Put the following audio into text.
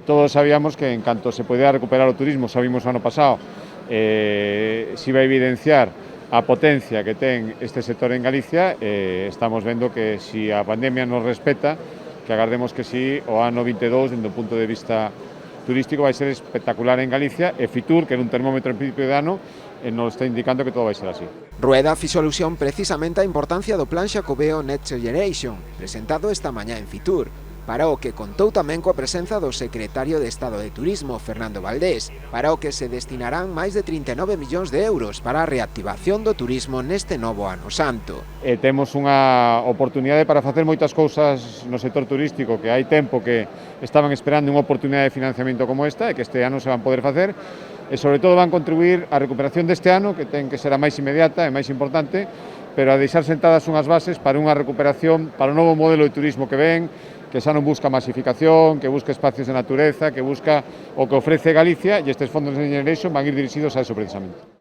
Todos sabíamos que en canto se podía recuperar o turismo, sabimos o ano pasado, se iba a evidenciar a potencia que ten este sector en Galicia. Estamos vendo que se a pandemia nos respeta, que agardemos que si o ano 22, dende o punto de vista turístico, vai ser espectacular en Galicia, e Fitur, que era un termómetro en principio de ano, nos está indicando que todo vai ser así. Rueda fixo alusión precisamente á importancia do Plan Xacobeo Next Generation, presentado esta mañá en Fitur, para o que contou tamén coa presenza do secretario de Estado de Turismo, Fernando Valdés, para o que se destinarán máis de 39 millóns de euros para a reactivación do turismo neste novo ano santo. Temos unha oportunidade para facer moitas cousas no sector turístico que hai tempo que estaban esperando unha oportunidade de financiamento como esta, e que este ano se van poder facer, e sobre todo van contribuir á recuperación deste ano, que ten que ser a máis inmediata e máis importante, pero a deixar sentadas unhas bases para unha recuperación, para un novo modelo de turismo que ven, que xa non busca masificación, que busca espacios de natureza, que busca o que ofrece Galicia, e estes fondos de Next Generation van ir dirixidos a eso precisamente.